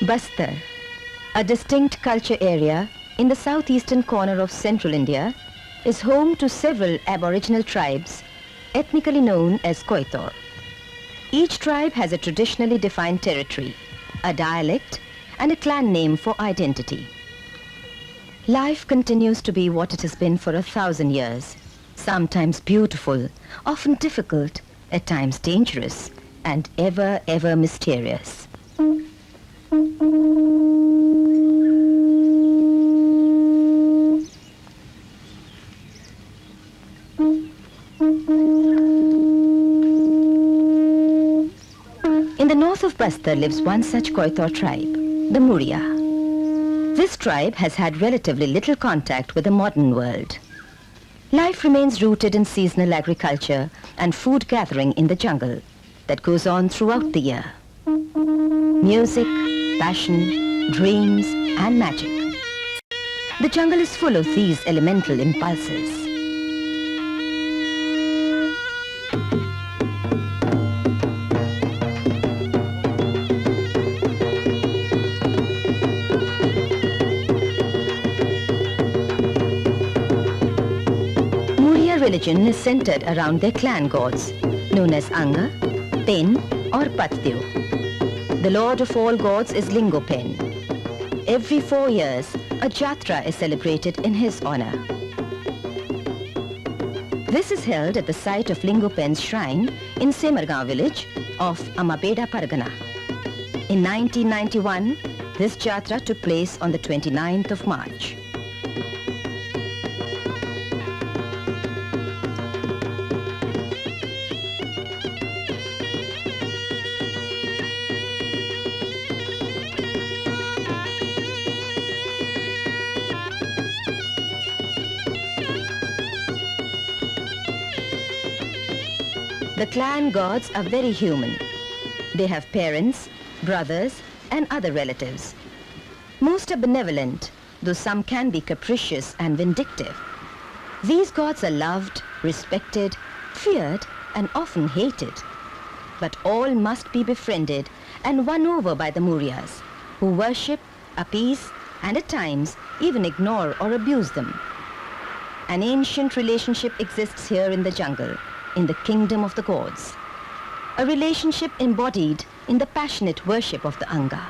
Bastar, a distinct culture area in the southeastern corner of central India, is home to several aboriginal tribes, ethnically known as Koitor. Each tribe has a traditionally defined territory, a dialect, and a clan name for identity. Life continues to be what it has been for 1,000 years, sometimes beautiful, often difficult, at times dangerous, and ever mysterious. In the north of Bastar lives one such Koitor tribe, the Muria. This tribe has had relatively little contact with the modern world. Life remains rooted in seasonal agriculture and food gathering in the jungle that goes on throughout the year. Music, passion, dreams, and magic. The jungle is full of these elemental impulses. Muria religion is centered around their clan gods, known as Anga, Pen, or Patdio. The lord of all gods is Lingopen. Every 4 years, a Jatra is celebrated in his honor. This is held at the site of Lingopen's shrine in Semargaon village of Amabeda Pargana. In 1991, this Jatra took place on the 29th of March. The clan gods are very human. They have parents, brothers, and other relatives. Most are benevolent, though some can be capricious and vindictive. These gods are loved, respected, feared, and often hated. But all must be befriended and won over by the Murias, who worship, appease, and at times even ignore or abuse them. An ancient relationship exists here in the jungle, in the kingdom of the gods. A relationship embodied in the passionate worship of the Anga.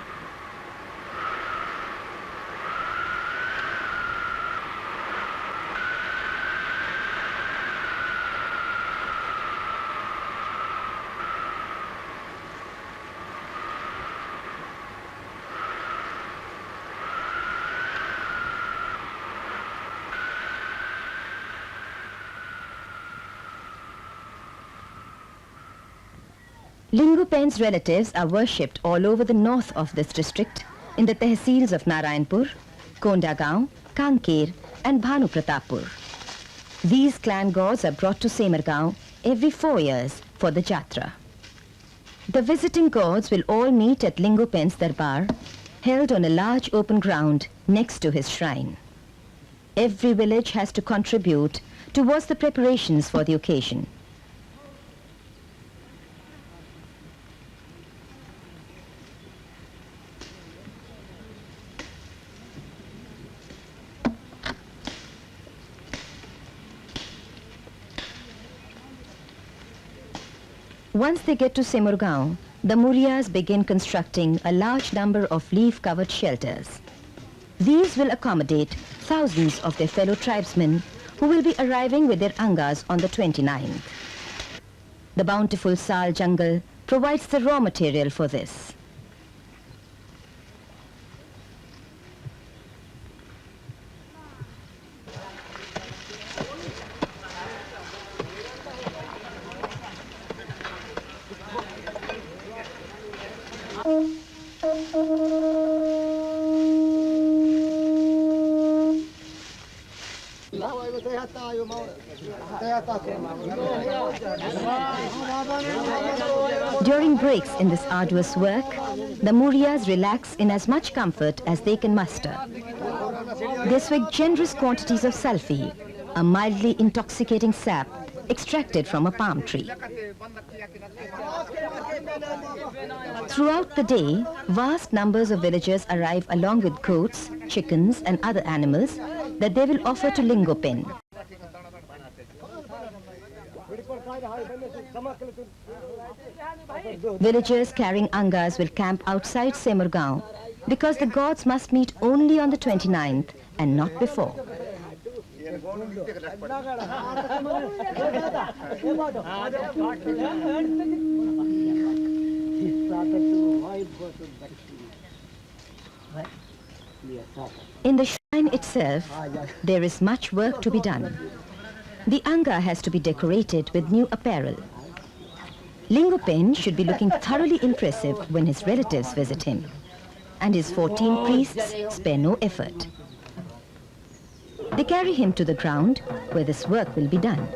Lingopen's relatives are worshipped all over the north of this district in the tehsils of Narayanpur, Kondagaon, Kanker, and Bhanu Pratappur. These clan gods are brought to Semargaon every 4 years for the Jatra. The visiting gods will all meet at Lingopen's Darbar, held on a large open ground next to his shrine. Every village has to contribute towards the preparations for the occasion. Once they get to Semargaon, the Murias begin constructing a large number of leaf-covered shelters. These will accommodate thousands of their fellow tribesmen who will be arriving with their Angas on the 29th. The bountiful Sal jungle provides the raw material for this. During breaks in this arduous work, the Murias relax in as much comfort as they can muster. They swig generous quantities of sulphie, a mildly intoxicating sap extracted from a palm tree. Throughout the day, vast numbers of villagers arrive along with goats, chickens and other animals that they will offer to Lingopen. Villagers carrying angas will camp outside Semurgaon because the gods must meet only on the 29th and not before. In the shrine itself, there is much work to be done. The anga has to be decorated with new apparel. Lingopen should be looking thoroughly impressive when his relatives visit him, and his 14 priests spare no effort. They carry him to the ground where this work will be done.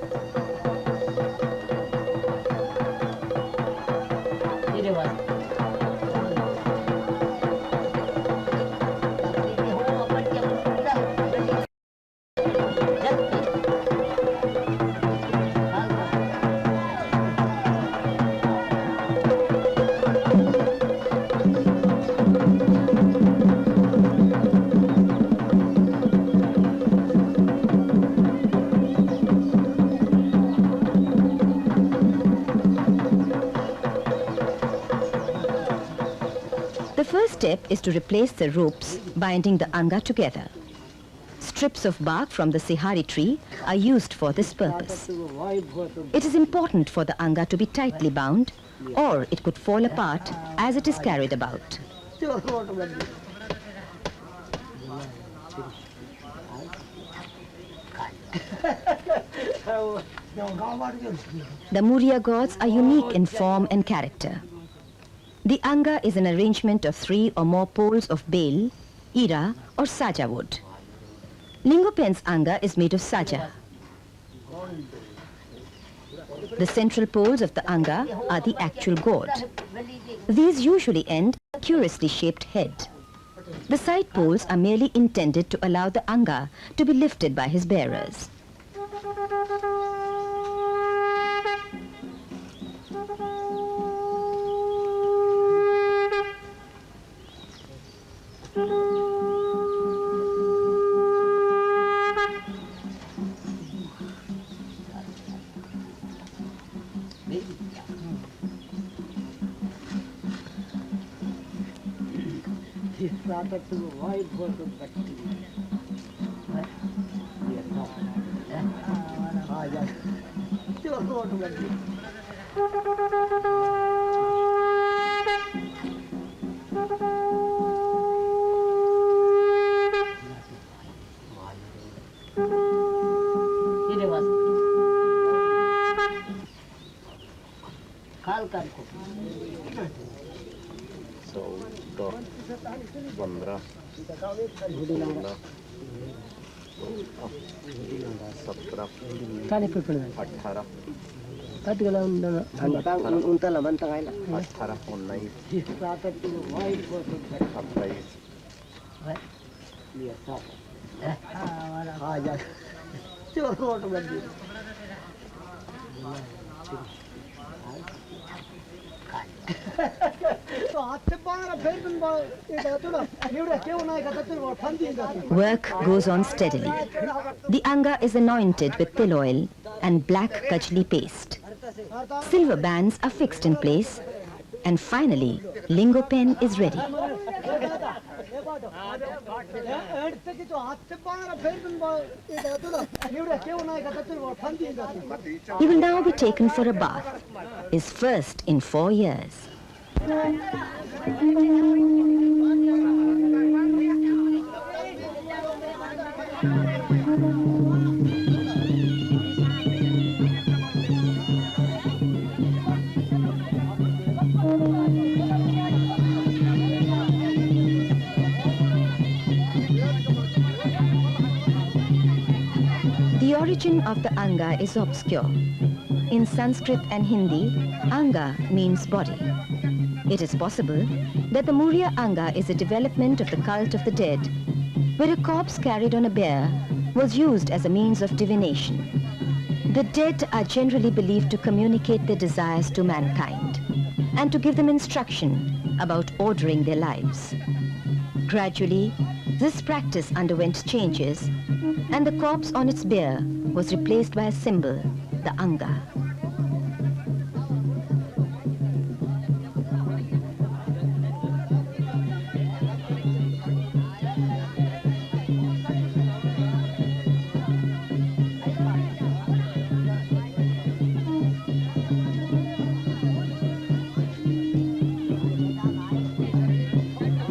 The first step is to replace the ropes binding the anga together. Strips of bark from the sihari tree are used for this purpose. It is important for the anga to be tightly bound, or it could fall apart as it is carried about. The Muria gods are unique in form and character. The anga is an arrangement of 3 or more poles of bale, ira or saja wood. Lingopen's anga is made of saja. The central poles of the anga are the actual god. These usually end in a curiously shaped head. The side poles are merely intended to allow the anga to be lifted by his bearers. Work goes on steadily. The anga is anointed with til oil and black kajli paste. Silver bands are fixed in place, and finally, Lingopen is ready. He will now be taken for a bath, his first in 4 years. The origin of the anga is obscure. In Sanskrit and Hindi, anga means body. It is possible that the Muria anga is a development of the cult of the dead, where a corpse carried on a bier was used as a means of divination. The dead are generally believed to communicate their desires to mankind and to give them instruction about ordering their lives. Gradually, this practice underwent changes and the corpse on its bier was replaced by a symbol, the anga.